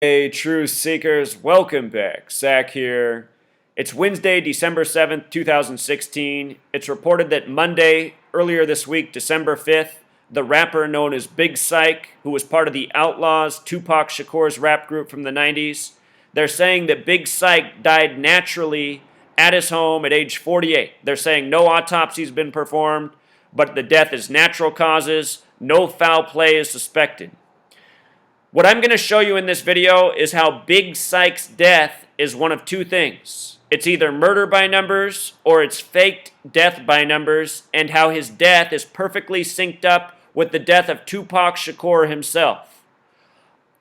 Hey, Truth Seekers, welcome back. Zach here. It's Wednesday, December 7th, 2016. It's reported that Monday, earlier this week, December 5th, the rapper known as Big Syke, who was part of the Outlaws, Tupac Shakur's rap group from the 90s, they're saying that Big Syke died naturally at his home at age 48. They're saying no autopsy's been performed, but the death is natural causes, no foul play is suspected. What I'm going to show you in this video is how Big Syke's death is one of two things. It's either murder by numbers or it's faked death by numbers, and how his death is perfectly synced up with the death of Tupac Shakur himself.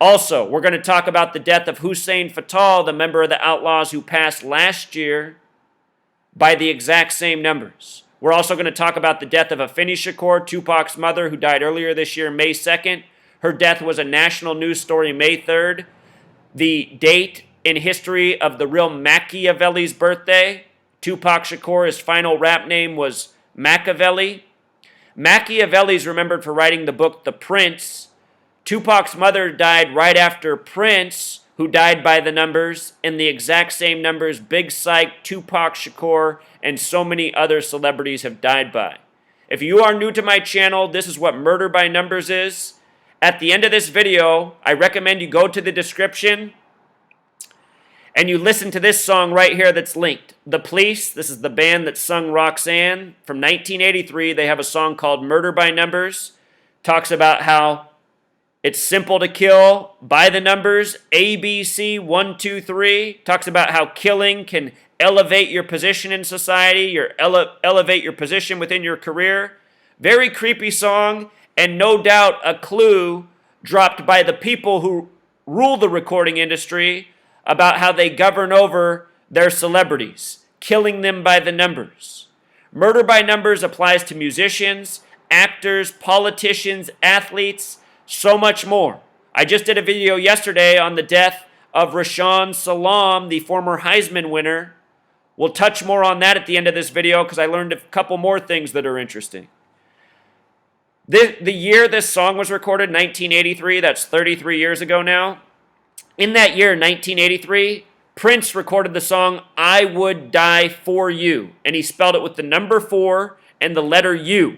Also, we're going to talk about the death of Hussein Fatal, the member of the Outlaws who passed last year by the exact same numbers. We're also going to talk about the death of Afeni Shakur, Tupac's mother, who died earlier this year, May 2nd. Her death was a national news story May 3rd, the date in history of the real Machiavelli's birthday. Tupac Shakur, his final rap name was Machiavelli. Machiavelli's remembered for writing the book The Prince. Tupac's mother died right after Prince, who died by the numbers, and the exact same numbers Big Syke, Tupac Shakur, and so many other celebrities have died by. If you are new to my channel, this is what murder by numbers is. At the end of this video, I recommend you go to the description and you listen to this song right here that's linked. The Police, this is the band that sung Roxanne from 1983. They have a song called Murder by Numbers. Talks about how it's simple to kill by the numbers, ABC 1, 2, 3. Talks about how killing can elevate your position in society, elevate your position within your career. Very creepy song. And no doubt a clue dropped by the people who rule the recording industry about how they govern over their celebrities, killing them by the numbers. Murder by numbers applies to musicians, actors, politicians, athletes, so much more. I just did a video yesterday on the death of Rashawn Salam, the former Heisman winner. We'll touch more on that at the end of this video because I learned a couple more things that are interesting. The year this song was recorded, 1983, that's 33 years ago now. In that year, 1983, Prince recorded the song I Would Die For You, and he spelled it with the number 4 and the letter U.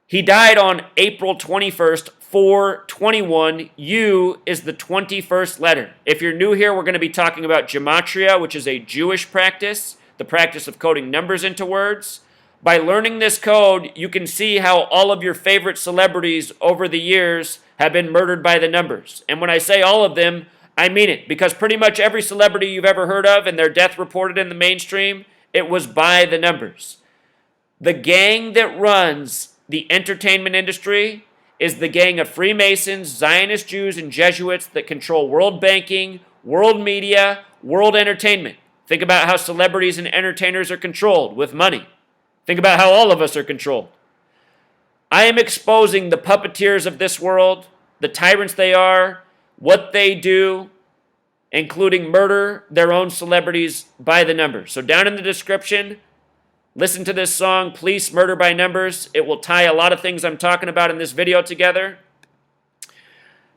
He died on April 21st, 4/21. U is the 21st letter. If you're new here, we're going to be talking about gematria, which is a Jewish practice, the practice of coding numbers into words. By learning this code, you can see how all of your favorite celebrities over the years have been murdered by the numbers. And when I say all of them, I mean it, because pretty much every celebrity you've ever heard of and their death reported in the mainstream, it was by the numbers. The gang that runs the entertainment industry is the gang of Freemasons, Zionist Jews, and Jesuits that control world banking, world media, world entertainment. Think about how celebrities and entertainers are controlled with money. Think about how all of us are controlled. I am exposing the puppeteers of this world, the tyrants they are, what they do, including murder their own celebrities by the numbers. So down in the description, listen to this song, Police Murder by Numbers. It will tie a lot of things I'm talking about in this video together.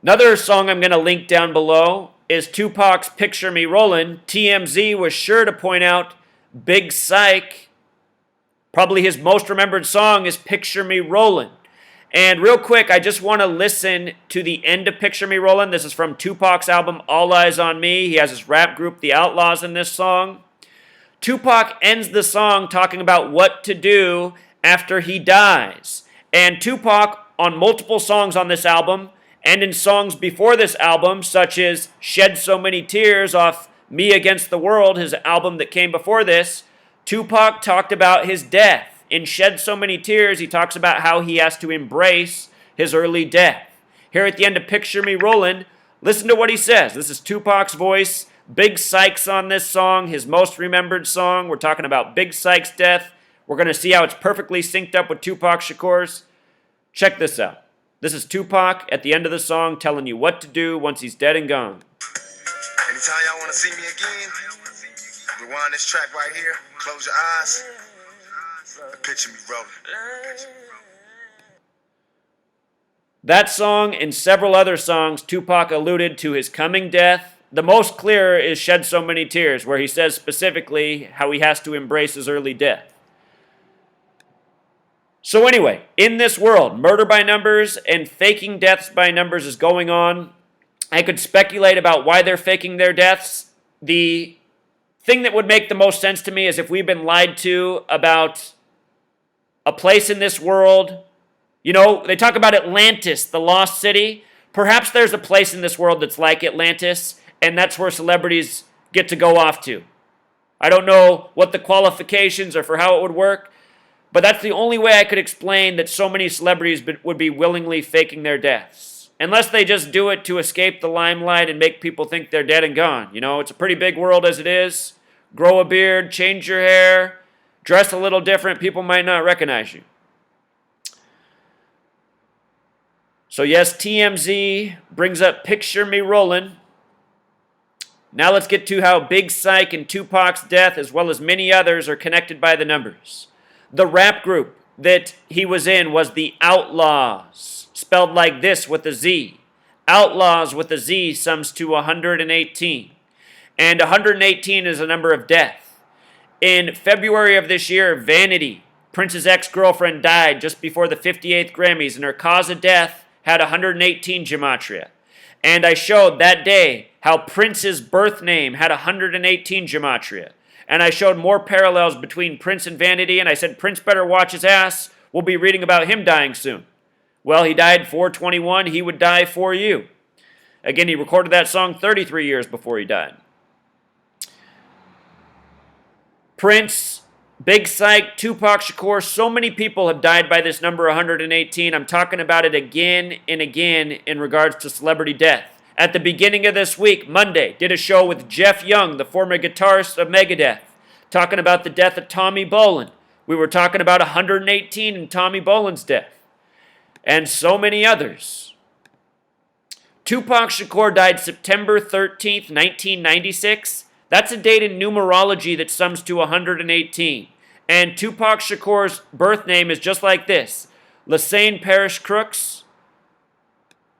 Another song I'm going to link down below is Tupac's Picture Me Rollin'. TMZ was sure to point out Big Syke. Probably his most remembered song is Picture Me Rollin'. And real quick, I just want to listen to the end of Picture Me Rollin'. This is from Tupac's album, All Eyes on Me. He has his rap group, The Outlaws, in this song. Tupac ends the song talking about what to do after he dies. And Tupac, on multiple songs on this album, and in songs before this album, such as Shed So Many Tears off Me Against the World, his album that came before this, Tupac talked about his death. In Shed So Many Tears, he talks about how he has to embrace his early death. Here at the end of Picture Me Rollin', listen to what he says. This is Tupac's voice. Big Syke's on this song, his most remembered song. We're talking about Big Syke's death. We're going to see how it's perfectly synced up with Tupac Shakur's. Check this out. This is Tupac at the end of the song telling you what to do once he's dead and gone. Anytime y'all want to see me again, rewind this track right here, close your eyes, and picture me rolling. That song and several other songs, Tupac alluded to his coming death. The most clear is Shed So Many Tears, where he says specifically how he has to embrace his early death. So anyway, in this world, murder by numbers and faking deaths by numbers is going on. I could speculate about why they're faking their deaths. The thing that would make the most sense to me is if we've been lied to about a place in this world. You know, they talk about Atlantis, the lost city. Perhaps there's a place in this world that's like Atlantis, and that's where celebrities get to go off to. I don't know what the qualifications are for how it would work, but that's the only way I could explain that so many celebrities would be willingly faking their deaths. Unless they just do it to escape the limelight and make people think they're dead and gone. You know, it's a pretty big world as it is. Grow a beard, change your hair, dress a little different, people might not recognize you. So yes, TMZ brings up Picture Me Rollin'. Now let's get to how Big Syke and Tupac's death, as well as many others, are connected by the numbers. The rap group that he was in was the Outlaws, spelled like this with a Z. Outlaws with a Z sums to 118. And 118 is a number of death. In February of this year, Vanity, Prince's ex-girlfriend, died just before the 58th Grammys, and her cause of death had 118 gematria. And I showed that day how Prince's birth name had 118 gematria. And I showed more parallels between Prince and Vanity, and I said, Prince better watch his ass. We'll be reading about him dying soon. Well, he died 4/21. He would die for you. Again, he recorded that song 33 years before he died. Prince, Big Syke, Tupac Shakur, so many people have died by this number 118. I'm talking about it again and again in regards to celebrity death. At the beginning of this week, Monday, did a show with Jeff Young, the former guitarist of Megadeth, talking about the death of Tommy Bolin. We were talking about 118 in Tommy Bolin's death. And so many others. Tupac Shakur died September 13th, 1996. That's a date in numerology that sums to 118. And Tupac Shakur's birth name is just like this. Lassane Parish Crooks,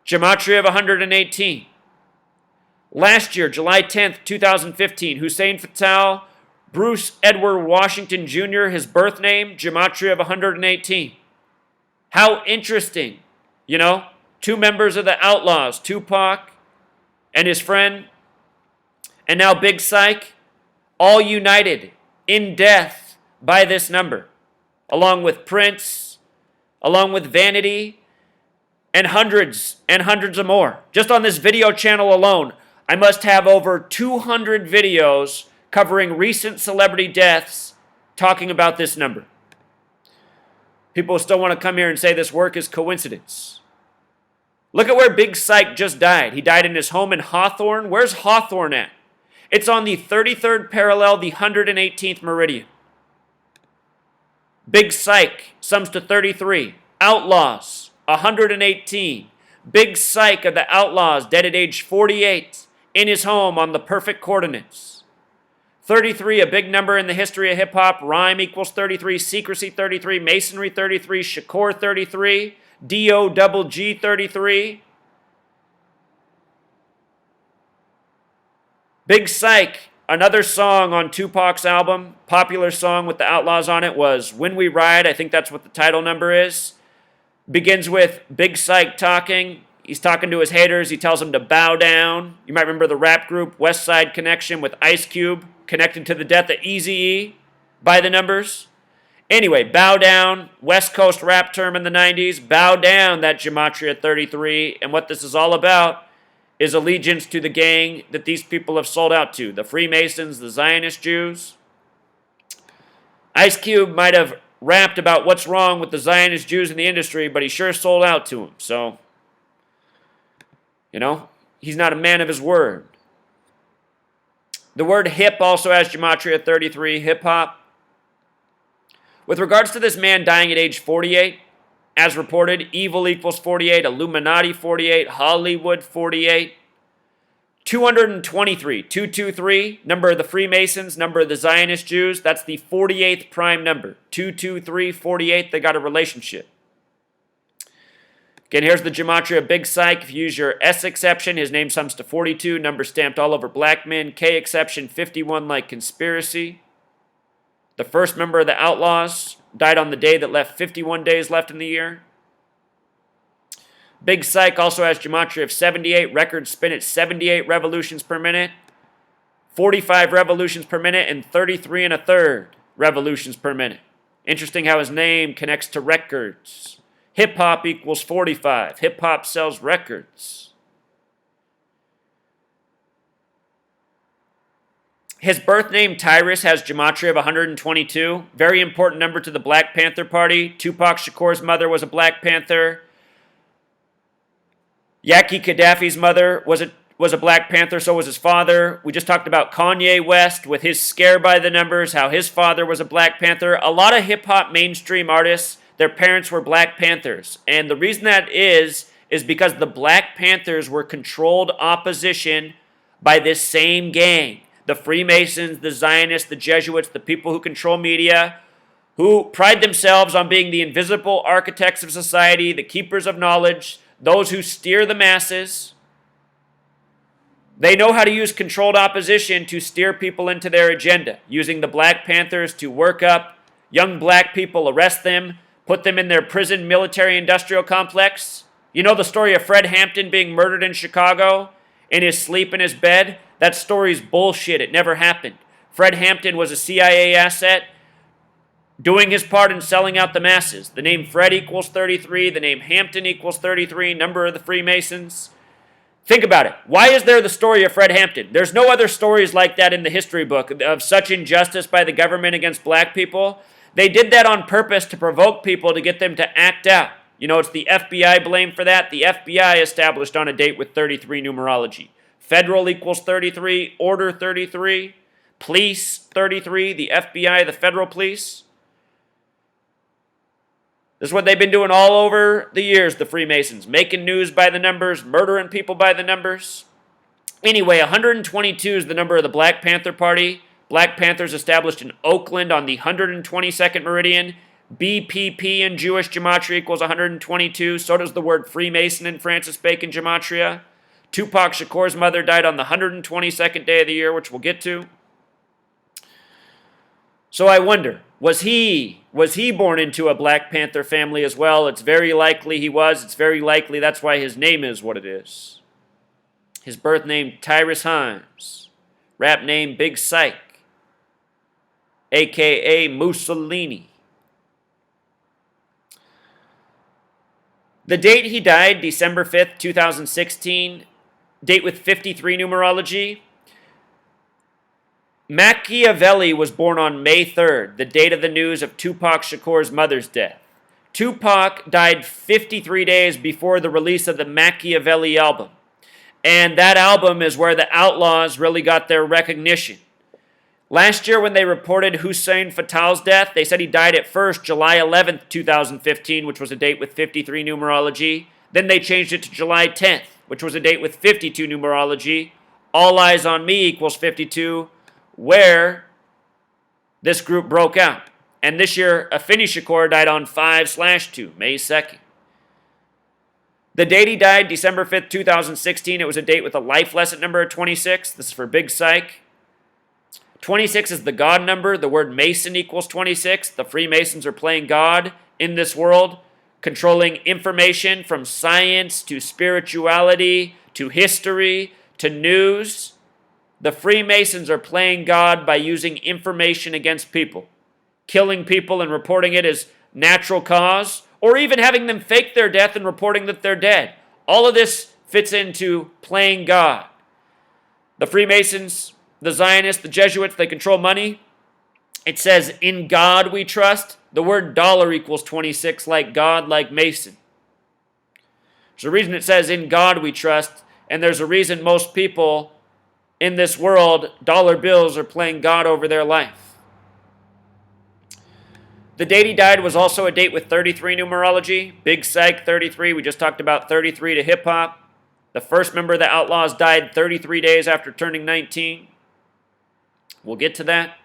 gematria of 118. Last year, July 10th, 2015, Hussein Fatal, Bruce Edward Washington Jr., his birth name, gematria of 118. How interesting, you know? Two members of the Outlaws, Tupac and his friend, and now Big Syke, all united in death by this number, along with Prince, along with Vanity, and hundreds of more. Just on this video channel alone, I must have over 200 videos covering recent celebrity deaths talking about this number. People still want to come here and say this work is coincidence. Look at where Big Syke just died. He died in his home in Hawthorne. Where's Hawthorne at? It's on the 33rd parallel, the 118th meridian. Big Syke sums to 33. Outlaws, 118. Big Syke of the Outlaws, dead at age 48, in his home on the perfect coordinates. 33, a big number in the history of hip-hop. Rhyme equals 33, secrecy 33, masonry 33, Shakur 33, D-O-double-G 33. Big Syke, another song on Tupac's album, popular song with the Outlaws on it, was When We Ride. I think that's what the title number is. Begins with Big Syke talking. He's talking to his haters. He tells them to bow down. You might remember the rap group West Side Connection with Ice Cube, connected to the death of Eazy-E by the numbers. Anyway, bow down, West Coast rap term in the 90s. Bow down, that gematria 33. And what this is all about is allegiance to the gang that these people have sold out to, the Freemasons, the Zionist Jews. Ice Cube might have rapped about what's wrong with the Zionist Jews in the industry, but he sure sold out to them. So, you know, he's not a man of his word. The word hip also has gematria 33, hip-hop. With regards to this man dying at age 48, as reported, evil equals 48, Illuminati 48, Hollywood 48, 223, 223, number of the Freemasons, number of the Zionist Jews, that's the 48th prime number. 223, 48, they got a relationship. Again, here's the gematria of Big Syke. If you use your S exception, his name sums to 42, number stamped all over black men. K exception, 51 like conspiracy. The first member of the Outlaws died on the day that left 51 days left in the year. Big Syke also has gematria of 78, record spin at 78 revolutions per minute, 45 revolutions per minute, and 33 1/3 revolutions per minute. Interesting how his name connects to records. Hip-hop equals 45. Hip-hop sells records. His birth name, Tyrus, has gematria of 122. Very important number to the Black Panther Party. Tupac Shakur's mother was a Black Panther. Yaki Kadafi's mother was a Black Panther, so was his father. We just talked about Kanye West with his Scare by the Numbers, how his father was a Black Panther. A lot of hip-hop mainstream artists, their parents were Black Panthers. And the reason that is because the Black Panthers were controlled opposition by this same gang. The Freemasons, the Zionists, the Jesuits, the people who control media, who pride themselves on being the invisible architects of society, the keepers of knowledge, those who steer the masses. They know how to use controlled opposition to steer people into their agenda, using the Black Panthers to work up young black people, arrest them, put them in their prison military-industrial complex. You know the story of Fred Hampton being murdered in Chicago in his sleep in his bed? That story's bullshit. It never happened. Fred Hampton was a CIA asset doing his part in selling out the masses. The name Fred equals 33. The name Hampton equals 33. Number of the Freemasons. Think about it. Why is there the story of Fred Hampton? There's no other stories like that in the history book of such injustice by the government against black people. They did that on purpose to provoke people to get them to act out. You know, it's the FBI blamed for that. The FBI established on a date with 33 numerology. Federal equals 33. Order 33. Police 33. The FBI, the federal police. This is what they've been doing all over the years, the Freemasons. Making news by the numbers, murdering people by the numbers. Anyway, 122 is the number of the Black Panther Party. Black Panthers established in Oakland on the 122nd meridian. BPP in Jewish gematria equals 122. So does the word Freemason in Francis Bacon gematria. Tupac Shakur's mother died on the 122nd day of the year, which we'll get to. So I wonder, was he born into a Black Panther family as well? It's very likely he was. It's very likely that's why his name is what it is. His birth name, Tyrus Himes. Rap name, Big Syke, a.k.a. Mussolini. The date he died, December 5th, 2016, date with 53 numerology. Machiavelli was born on May 3rd, the date of the news of Tupac Shakur's mother's death. Tupac died 53 days before the release of the Machiavelli album. And that album is where the Outlaws really got their recognition. Last year when they reported Hussein Fatal's death, they said he died at first July 11th, 2015, which was a date with 53 numerology. Then they changed it to July 10th, which was a date with 52 numerology. All Eyes on Me equals 52, where this group broke out. And this year, Afeni Shakur died on 5/2, May 2nd. The date he died, December 5th, 2016, it was a date with a life lesson number of 26. This is for Big Syke. 26 is the God number. The word Mason equals 26. The Freemasons are playing God in this world, controlling information from science to spirituality to history to news. The Freemasons are playing God by using information against people, killing people and reporting it as natural cause, or even having them fake their death and reporting that they're dead. All of this fits into playing God. The Freemasons, the Zionists, the Jesuits, they control money. It says, in God we trust. The word dollar equals 26, like God, like Mason. There's a reason it says, in God we trust, and there's a reason most people in this world, dollar bills are playing God over their life. The date he died was also a date with 33 numerology. Big Syke, 33. We just talked about 33 to hip-hop. The first member of the Outlaws died 33 days after turning 19. We'll get to that.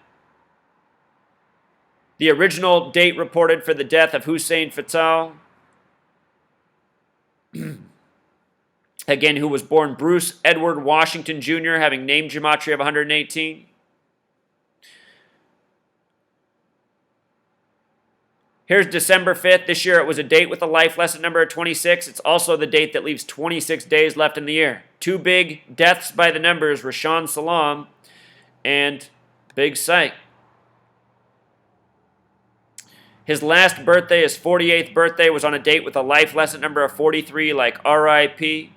The original date reported for the death of Hussein Fatal, Again, who was born Bruce Edward Washington Jr., having named gematria of 118. Here's December 5th. This year it was a date with a life lesson number of 26. It's also the date that leaves 26 days left in the year. Two big deaths by the numbers, Rashaan Salam and Big Syke. His last birthday, his 48th birthday, was on a date with a life lesson number of 43, like R.I.P.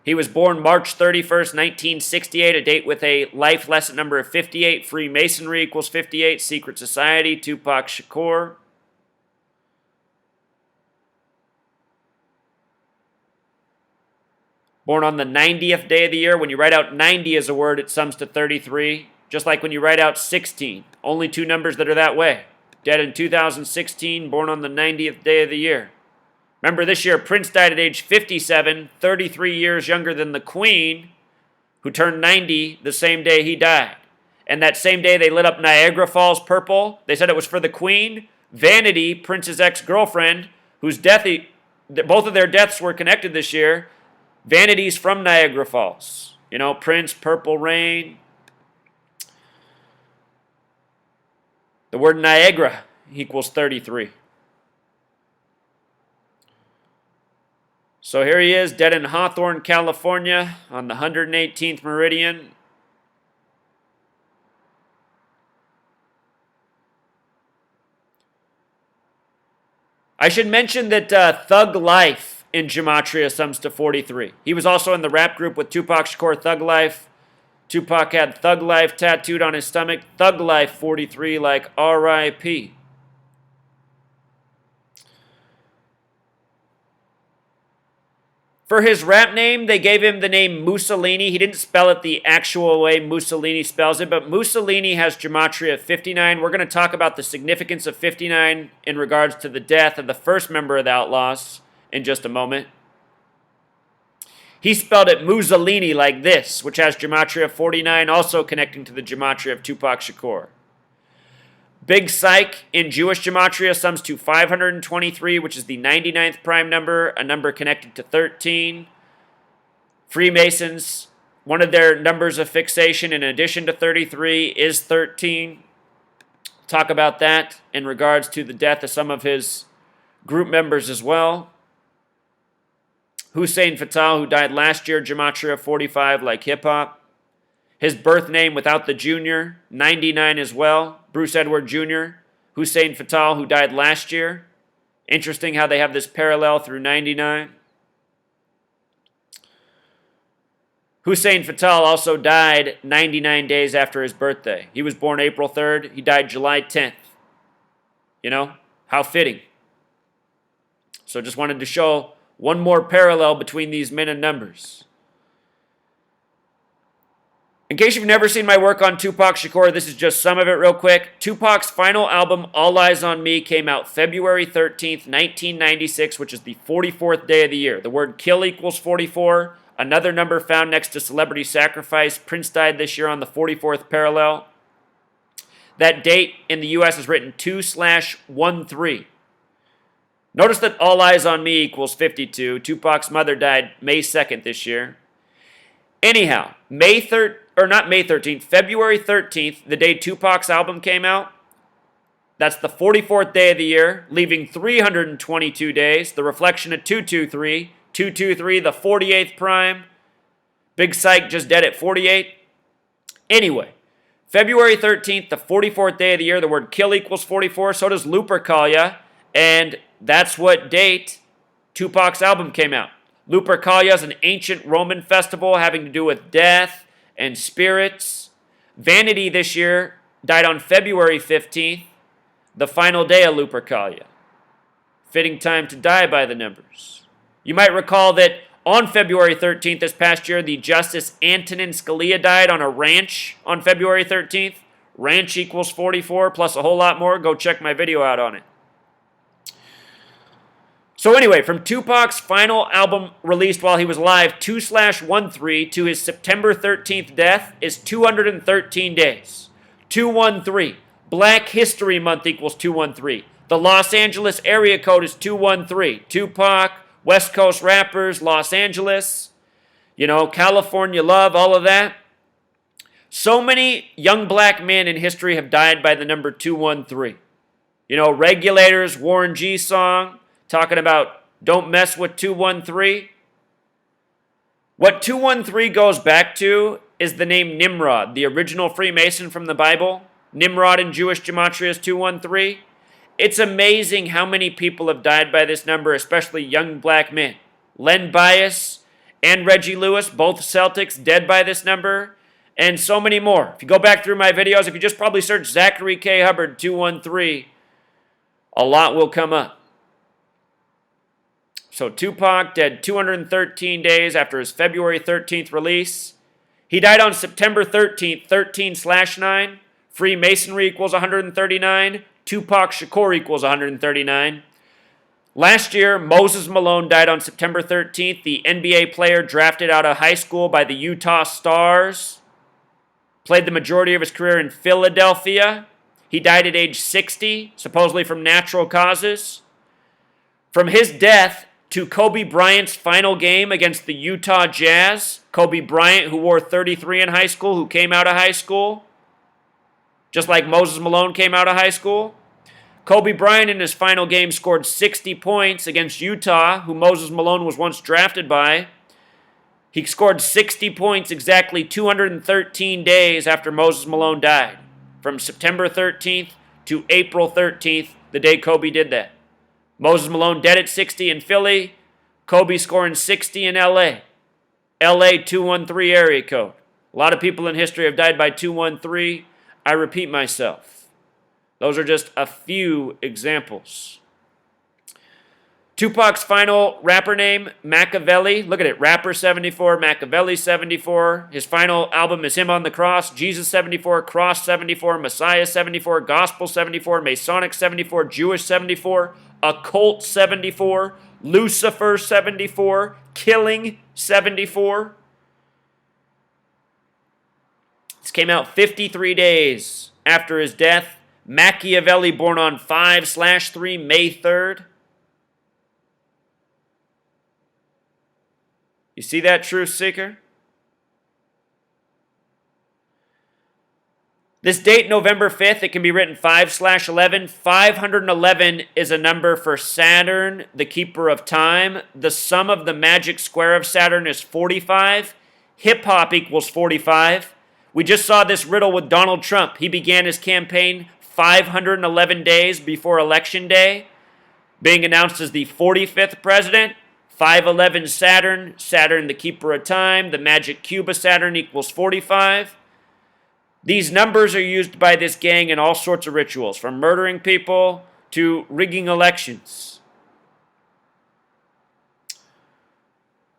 He was born March 31st, 1968, a date with a life lesson number of 58. Freemasonry equals 58. Secret Society, Tupac Shakur. Born on the 90th day of the year. When you write out 90 as a word, it sums to 33. Just like when you write out 16. Only two numbers that are that way. Dead in 2016, born on the 90th day of the year. Remember, this year, Prince died at age 57, 33 years younger than the Queen, who turned 90 the same day he died. And that same day, they lit up Niagara Falls purple. They said it was for the Queen. Vanity, Prince's ex-girlfriend, whose death, both of their deaths were connected this year. Vanity's from Niagara Falls. You know, Prince, Purple Rain. The word Niagara equals 33. So here he is, dead in Hawthorne, California, on the 118th meridian. I should mention that Thug Life in gematria sums to 43. He was also in the rap group with Tupac Shakur, Thug Life. Tupac had Thug Life tattooed on his stomach. Thug Life 43, like R.I.P. For his rap name, they gave him the name Mussolini. He didn't spell it the actual way Mussolini spells it, but Mussolini has gematria 59. We're going to talk about the significance of 59 in regards to the death of the first member of the Outlaws in just a moment. He spelled it Mussolini like this, which has gematria 49, also connecting to the gematria of Tupac Shakur. Big Syke in Jewish gematria sums to 523, which is the 99th prime number, a number connected to 13. Freemasons, one of their numbers of fixation in addition to 33 is 13. Talk about that in regards to the death of some of his group members as well. Hussein Fatal, who died last year, gematria 45, like hip-hop. His birth name without the junior, 99 as well. Bruce Edward Jr., Hussein Fatal, who died last year. Interesting how they have this parallel through 99. Hussein Fatal also died 99 days after his birthday. He was born April 3rd. He died July 10th. You know, how fitting. So just wanted to show one more parallel between these men and numbers. In case you've never seen my work on Tupac Shakur, this is just some of it real quick. Tupac's final album, All Eyes on Me, came out February 13th, 1996, which is the 44th day of the year. The word kill equals 44. Another number found next to celebrity sacrifice. Prince died this year on the 44th parallel. That date in the U.S. is written 2/13. Notice that All Eyes on Me equals 52. Tupac's mother died May 2nd this year. Anyhow, February 13th, the day Tupac's album came out, that's the 44th day of the year, leaving 322 days, the reflection of 223, 223, the 48th prime. Big Syke just dead at 48. Anyway, February 13th, the 44th day of the year, the word kill equals 44, so does Lupercalia, and that's what date Tupac's album came out. Lupercalia is an ancient Roman festival having to do with death and spirits. Vanity this year died on February 15th, the final day of Lupercalia. Fitting time to die by the numbers. You might recall that on February 13th this past year, the Justice Antonin Scalia died on a ranch on February 13th. Ranch equals 44 plus a whole lot more. Go check my video out on it. So anyway, from Tupac's final album released while he was alive, 2/13, to his September 13th death is 213 days. 213. Black History Month equals 213. The Los Angeles area code is 213. Tupac, West Coast rappers, Los Angeles, California love, all of that. So many young black men in history have died by the number 213. Regulators, Warren G song, talking about don't mess with 213. What 213 goes back to is the name Nimrod, the original Freemason from the Bible. Nimrod in Jewish gematria is 213. It's amazing how many people have died by this number, especially young black men. Len Bias and Reggie Lewis, both Celtics, dead by this number, and so many more. If you go back through my videos, if you just probably search Zachary K. Hubbard 213, a lot will come up. So Tupac dead 213 days after his February 13th release. He died on September 13th, 13/9. Freemasonry equals 139. Tupac Shakur equals 139. Last year, Moses Malone died on September 13th, the NBA player drafted out of high school by the Utah Stars. Played the majority of his career in Philadelphia. He died at age 60, supposedly from natural causes. From his death to Kobe Bryant's final game against the Utah Jazz, Kobe Bryant, who wore 33 in high school, who came out of high school, just like Moses Malone came out of high school. Kobe Bryant in his final game scored 60 points against Utah, who Moses Malone was once drafted by. He scored 60 points exactly 213 days after Moses Malone died, from September 13th to April 13th, the day Kobe did that. Moses Malone dead at 60 in Philly, Kobe scoring 60 in LA. LA 213 area code. A lot of people in history have died by 213. I repeat myself. Those are just a few examples. Tupac's final rapper name, Machiavelli. Look at it, rapper 74, Machiavelli 74. His final album is Him on the Cross, Jesus 74, Cross 74, Messiah 74, Gospel 74, Masonic 74, Jewish 74, Occult 74, Lucifer 74, Killing 74. This came out 53 days after his death. Machiavelli, born on 5/3, May 3rd. You see that, truth seeker? This date, November 5th, it can be written 5/11. 511 is a number for Saturn, the keeper of time. The sum of the magic square of Saturn is 45. Hip-hop equals 45. We just saw this riddle with Donald Trump. He began his campaign 511 days before Election Day, being announced as the 45th president. 511 Saturn, Saturn the keeper of time, the magic cube of Saturn equals 45. These numbers are used by this gang in all sorts of rituals, from murdering people to rigging elections.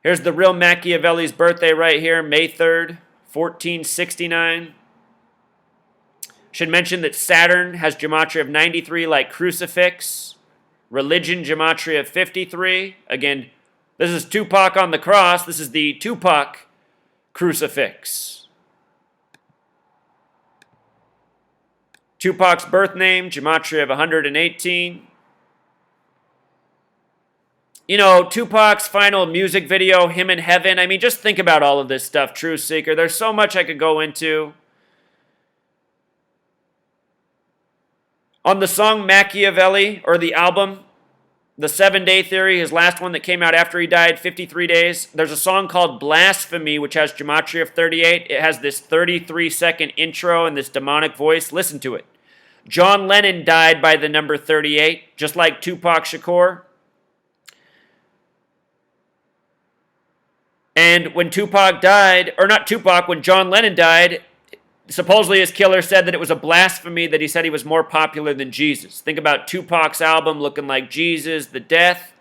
Here's the real Machiavelli's birthday right here, May 3rd, 1469. Should mention that Saturn has gematria of 93 like crucifix. Religion gematria of 53. Again, this is Tupac on the cross. This is the Tupac crucifix. Tupac's birth name, gematria of 118. Tupac's final music video, Him in Heaven. I mean, just think about all of this stuff, Truth Seeker. There's so much I could go into. On the song Machiavelli, or the album, The 7-Day Theory, his last one that came out after he died, 53 days, there's a song called Blasphemy, which has gematria of 38. It has this 33-second intro and this demonic voice. Listen to it. John Lennon died by the number 38, just like Tupac Shakur. And when Tupac died, or not Tupac, when John Lennon died, supposedly his killer said that it was a blasphemy that he said he was more popular than Jesus. Think about Tupac's album looking like Jesus, the death.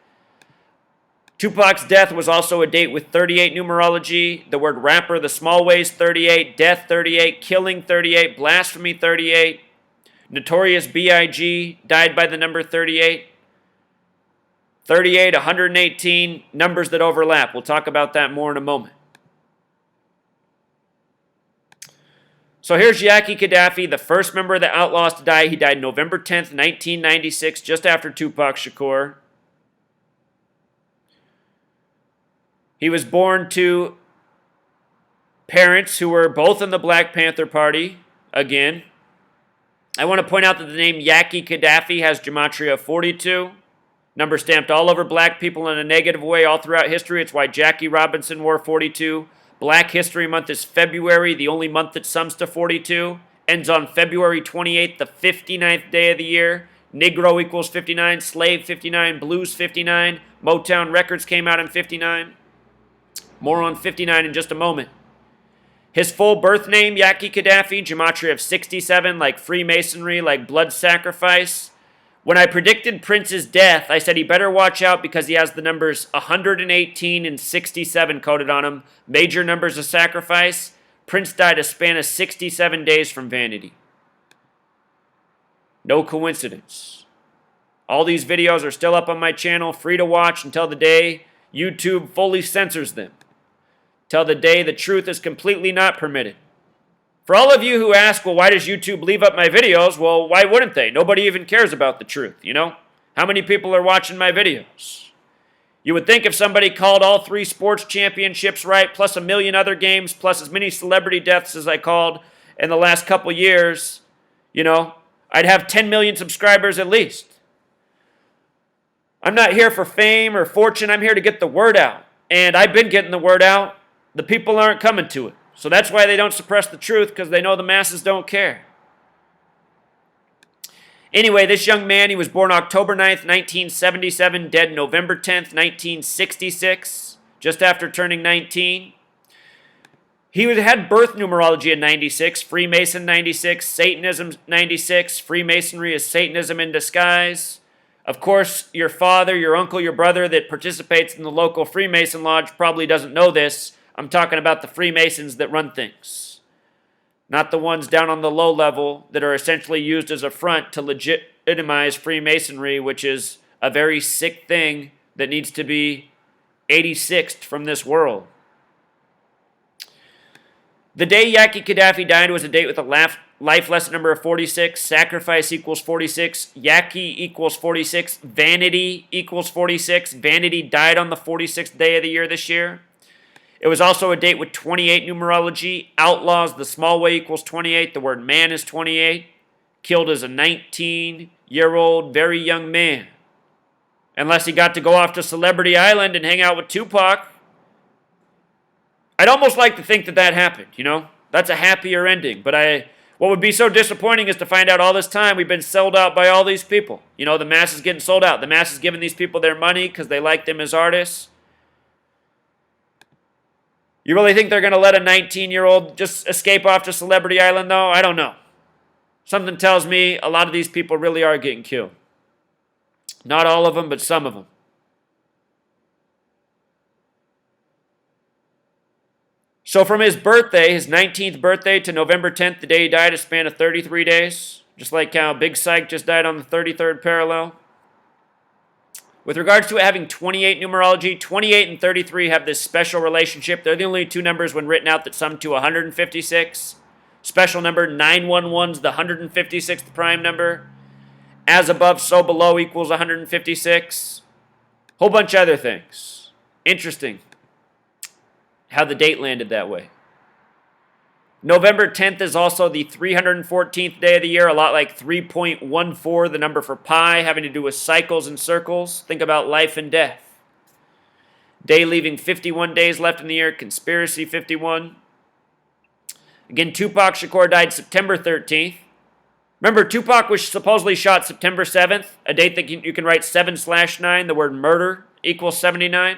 Tupac's death was also a date with 38 numerology. The word rapper, the small ways 38, death 38, killing 38, blasphemy 38. Notorious B.I.G. died by the number 38. 38, 118, numbers that overlap. We'll talk about that more in a moment. So here's Yaki Kadafi, the first member of the Outlaws to die. He died November 10th, 1996, just after Tupac Shakur. He was born to parents who were both in the Black Panther Party, again. I want to point out that the name Yaki Kadafi has gematria 42. Number stamped all over black people in a negative way all throughout history. It's why Jackie Robinson wore 42. Black History Month is February, the only month that sums to 42. Ends on February 28th, the 59th day of the year. Negro equals 59, Slave 59, Blues 59. Motown Records came out in 59. More on 59 in just a moment. His full birth name, Yaki Kadafi, gematria of 67, like Freemasonry, like blood sacrifice. When I predicted Prince's death, I said he better watch out because he has the numbers 118 and 67 coded on him. Major numbers of sacrifice. Prince died a span of 67 days from vanity. No coincidence. All these videos are still up on my channel, free to watch until the day YouTube fully censors them. Till the day the truth is completely not permitted. For all of you who ask, well, why does YouTube leave up my videos? Well, why wouldn't they? Nobody even cares about the truth, you know? How many people are watching my videos? You would think if somebody called all 3 sports championships right, plus a million other games, plus as many celebrity deaths as I called in the last couple years, you know, I'd have 10 million subscribers at least. I'm not here for fame or fortune. I'm here to get the word out. And I've been getting the word out. The people aren't coming to it. So that's why they don't suppress the truth, because they know the masses don't care. Anyway, this young man, he was born October 9th, 1977, dead November 10th, 1966, just after turning 19. He had birth numerology in 96, Freemason 96, Satanism 96, Freemasonry is Satanism in disguise. Of course, your father, your uncle, your brother that participates in the local Freemason lodge probably doesn't know this. I'm talking about the Freemasons that run things, not the ones down on the low level that are essentially used as a front to legitimize Freemasonry, which is a very sick thing that needs to be 86th from this world. The day Yaki Kadafi died was a date with a life lesson number of 46. Sacrifice equals 46. Yaki equals 46. Vanity equals 46. Vanity died on the 46th day of the year this year. It was also a date with 28 numerology. Outlaws, the small way equals 28. The word man is 28. Killed as a 19-year-old, very young man. Unless he got to go off to Celebrity Island and hang out with Tupac. I'd almost like to think that happened, you know? That's a happier ending. But what would be so disappointing is to find out all this time we've been sold out by all these people. You know, the masses getting sold out. The masses giving these people their money because they like them as artists. You really think they're going to let a 19-year-old just escape off to Celebrity Island, though? I don't know. Something tells me a lot of these people really are getting killed. Not all of them, but some of them. So from his birthday, his 19th birthday, to November 10th, the day he died, a span of 33 days. Just like how Big Syke just died on the 33rd parallel. With regards to it having 28 numerology, 28 and 33 have this special relationship. They're the only 2 numbers when written out that sum to 156. Special number 911's the 156th prime number. As above, so below equals 156. Whole bunch of other things. Interesting how the date landed that way. November 10th is also the 314th day of the year, a lot like 3.14, the number for pi, having to do with cycles and circles. Think about life and death. Day leaving 51 days left in the year, conspiracy 51. Again, Tupac Shakur died September 13th. Remember, Tupac was supposedly shot September 7th, a date that you can write 7/9, the word murder equals 79.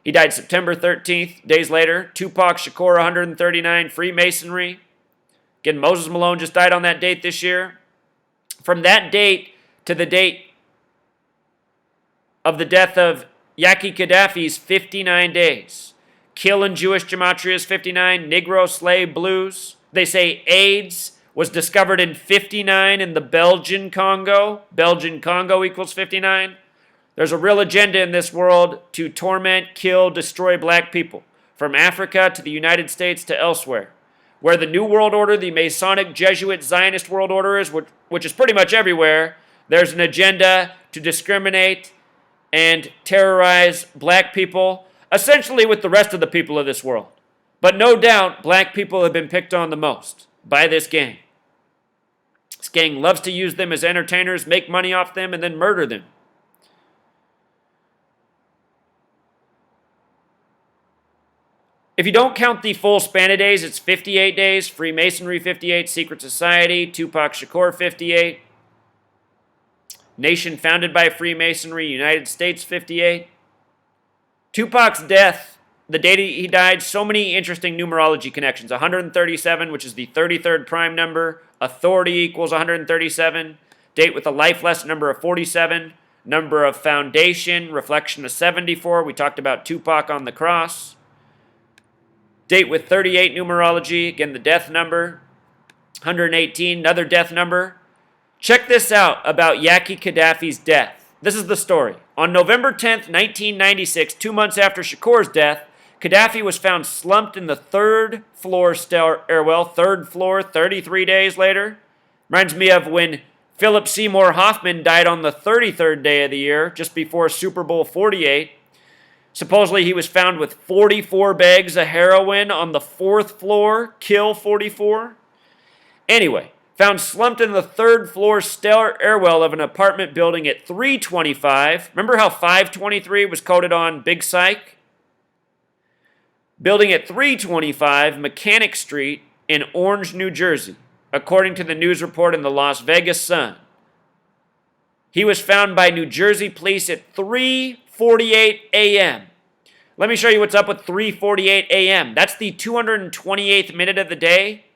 He died September 13th, days later. Tupac Shakur, 139, Freemasonry. Again, Moses Malone just died on that date this year. From that date to the date of the death of Yaki Kadafi's 59 days. Kill in Jewish gematria is 59. Negro, slave, blues. They say AIDS was discovered in 59 in the Belgian Congo. Belgian Congo equals 59. There's a real agenda in this world to torment, kill, destroy black people, from Africa to the United States to elsewhere. where the New World Order, the Masonic-Jesuit-Zionist world order is, which is pretty much everywhere, there's an agenda to discriminate and terrorize black people, essentially with the rest of the people of this world. But no doubt, black people have been picked on the most by this gang. This gang loves to use them as entertainers, make money off them, and then murder them. If you don't count the full span of days, it's 58 days. Freemasonry, 58. Secret Society, Tupac Shakur, 58. Nation founded by Freemasonry, United States, 58. Tupac's death, the date he died, so many interesting numerology connections. 137, which is the 33rd prime number. Authority equals 137. Date with a life lesson number of 47. Number of foundation, reflection of 74. We talked about Tupac on the cross. Date with 38 numerology, again the death number. 118, another death number. Check this out about Yaki Kadafi's death. This is the story. On November 10th, 1996, 2 months after Shakur's death, Kadafi was found slumped in the third floor stairwell, third floor, 33 days later. Reminds me of when Philip Seymour Hoffman died on the 33rd day of the year, just before Super Bowl 48. Supposedly he was found with 44 bags of heroin on the fourth floor, kill 44. Anyway, found slumped in the third floor stairwell of an apartment building at 325. Remember how 523 was coded on Big Syke? Building at 325 Mechanic Street in Orange, New Jersey, according to the news report in the Las Vegas Sun. He was found by New Jersey police at 3:48 a.m. Let me show you what's up with 3:48 a.m. That's the 228th minute of the day.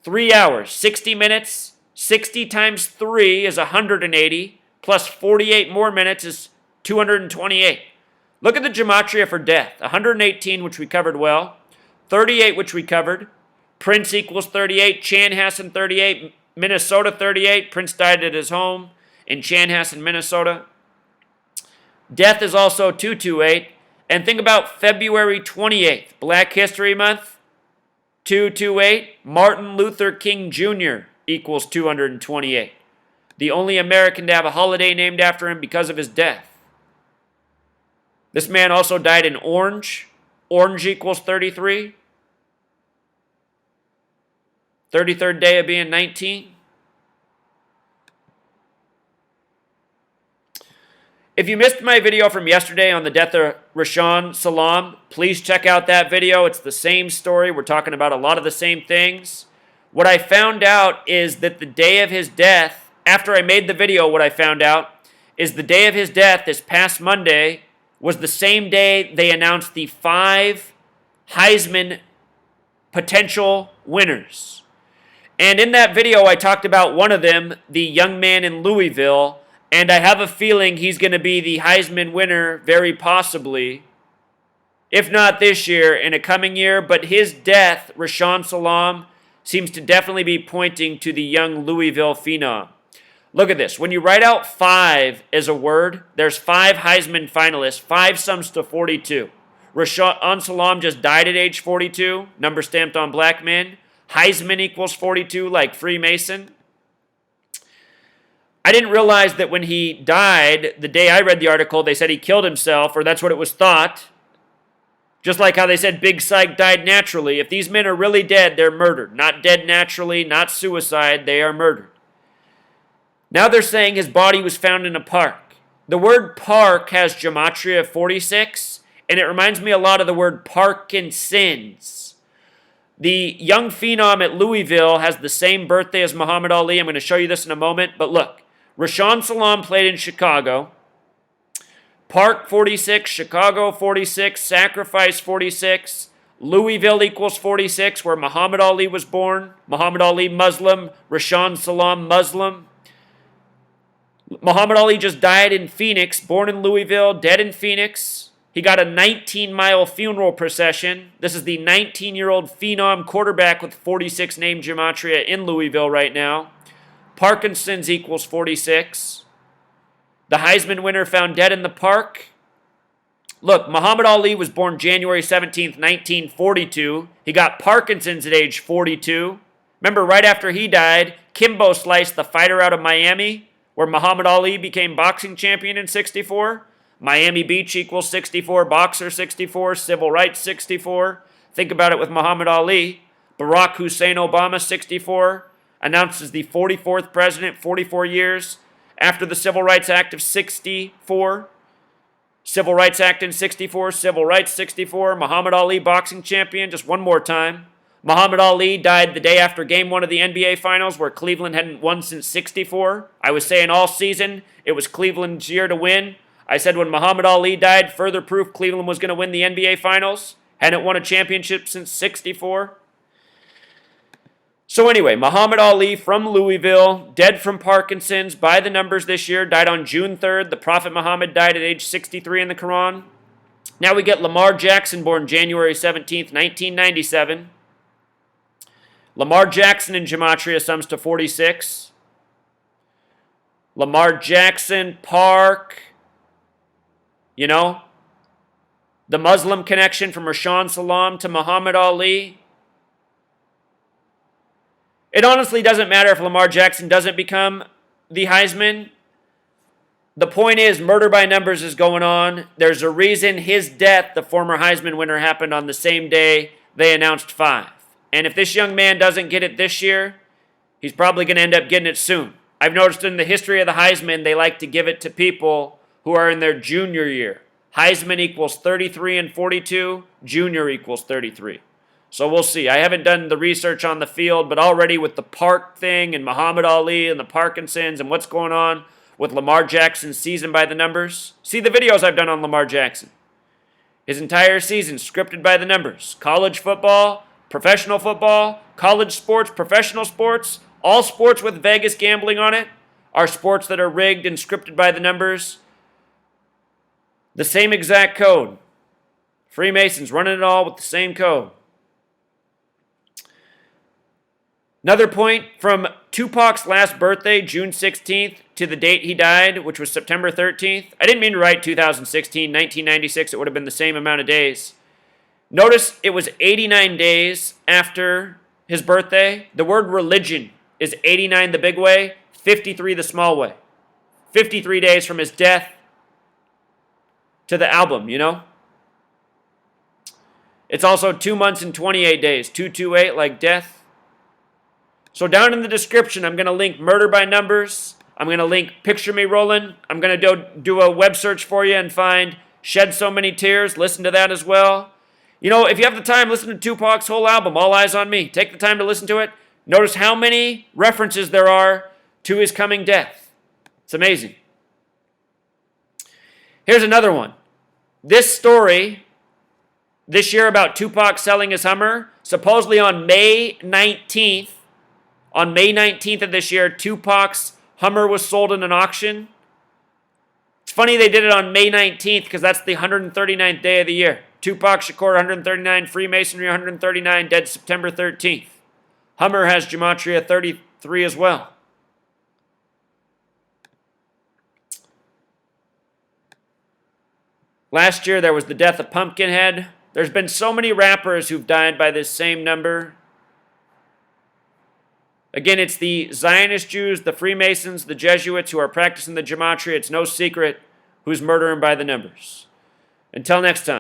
3 hours, 60 minutes. 60 times 3 is 180, plus 48 more minutes is 228. Look at the gematria for death. 118, which we covered well. 38, which we covered. Prince equals 38. Chanhassen, 38. Minnesota, 38. Prince died at his home in Chanhassen, Minnesota. Death is also 228. And think about February 28th, Black History Month. 228. Martin Luther King Jr. equals 228. The only American to have a holiday named after him because of his death. This man also died in Orange. Orange equals 33. 33rd day of being 19. If you missed my video from yesterday on the death of Rashawn Salam, please check out that video. It's the same story. We're talking about a lot of the same things. What I found out is that the day of his death, after I made the video, what I found out is the day of his death, this past Monday, was the same day they announced the 5 Heisman potential winners. And in that video, I talked about one of them, the young man in Louisville, and I have a feeling he's going to be the Heisman winner, very possibly, if not this year, in a coming year. But his death, Rashawn Salam, seems to definitely be pointing to the young Louisville phenom. Look at this. When you write out 5 as a word, there's 5 Heisman finalists. 5 sums to 42. Rashawn Salam just died at age 42, number stamped on black men. Heisman equals 42, like Freemason. I didn't realize that when he died, the day I read the article, they said he killed himself, or that's what it was thought. Just like how they said Big Syke died naturally. If these men are really dead, they're murdered. Not dead naturally, not suicide, they are murdered. Now they're saying his body was found in a park. The word park has gematria of 46, and it reminds me a lot of the word Parkinson's. The young phenom at Louisville has the same birthday as Muhammad Ali. I'm going to show you this in a moment, but look. Rashawn Salam played in Chicago. Park 46, Chicago 46, Sacrifice 46, Louisville equals 46, where Muhammad Ali was born. Muhammad Ali Muslim, Rashawn Salam Muslim. Muhammad Ali just died in Phoenix, born in Louisville, dead in Phoenix. He got a 19-mile funeral procession. This is the 19-year-old phenom quarterback with 46 name gematria in Louisville right now. Parkinson's equals 46. The Heisman winner found dead in the park. Look, Muhammad Ali was born January 17th, 1942. He got Parkinson's at age 42. Remember, right after he died, Kimbo sliced the fighter out of Miami, where Muhammad Ali became boxing champion in 64. Miami Beach equals 64, boxer 64, civil rights 64. Think about it with Muhammad Ali. Barack Hussein Obama, 64, announces the 44th president, 44 years after the Civil Rights Act of 64. Civil Rights Act in 64, Civil Rights 64, Muhammad Ali boxing champion, just one more time. Muhammad Ali died the day after Game 1 of the NBA Finals, where Cleveland hadn't won since 64. I was saying all season it was Cleveland's year to win. I said when Muhammad Ali died, further proof Cleveland was going to win the NBA Finals. Hadn't won a championship since 64. So anyway, Muhammad Ali from Louisville, dead from Parkinson's by the numbers this year, died on June 3rd. The Prophet Muhammad died at age 63 in the Quran. Now we get Lamar Jackson, born January 17th, 1997. Lamar Jackson in Gematria sums to 46. Lamar Jackson, Park, the Muslim connection from Rashaan Salam to Muhammad Ali. It honestly doesn't matter if Lamar Jackson doesn't become the Heisman. The point is, murder by numbers is going on. There's a reason his death, the former Heisman winner, happened on the same day they announced 5. And if this young man doesn't get it this year, he's probably going to end up getting it soon. I've noticed in the history of the Heisman, they like to give it to people who are in their junior year. Heisman equals 33 and 42. Junior equals 33. So we'll see. I haven't done the research on the field, but already with the Park thing and Muhammad Ali and the Parkinson's and what's going on with Lamar Jackson's season by the numbers. See the videos I've done on Lamar Jackson. His entire season scripted by the numbers. College football, professional football, college sports, professional sports, all sports with Vegas gambling on it are sports that are rigged and scripted by the numbers. The same exact code. Freemasons running it all with the same code. Another point, from Tupac's last birthday, June 16th, to the date he died, which was September 13th. I didn't mean to write 2016, 1996. It would have been the same amount of days. Notice it was 89 days after his birthday. The word religion is 89 the big way, 53 the small way. 53 days from his death to the album, It's also 2 months and 28 days, 228 like death. So down in the description, I'm going to link Murder by Numbers. I'm going to link Picture Me Rolling. I'm going to do a web search for you and find Shed So Many Tears. Listen to that as well. If you have the time, listen to Tupac's whole album, All Eyes on Me. Take the time to listen to it. Notice how many references there are to his coming death. It's amazing. Here's another one. This story this year about Tupac selling his Hummer, supposedly on May 19th, of this year, Tupac's Hummer was sold in an auction. It's funny they did it on May 19th because that's the 139th day of the year. Tupac Shakur, 139, Freemasonry, 139, dead September 13th. Hummer has Gematria 33 as well. Last year there was the death of Pumpkinhead. There's been so many rappers who've died by this same number. Again, it's the Zionist Jews, the Freemasons, the Jesuits who are practicing the Gematria. It's no secret who's murdering by the numbers. Until next time.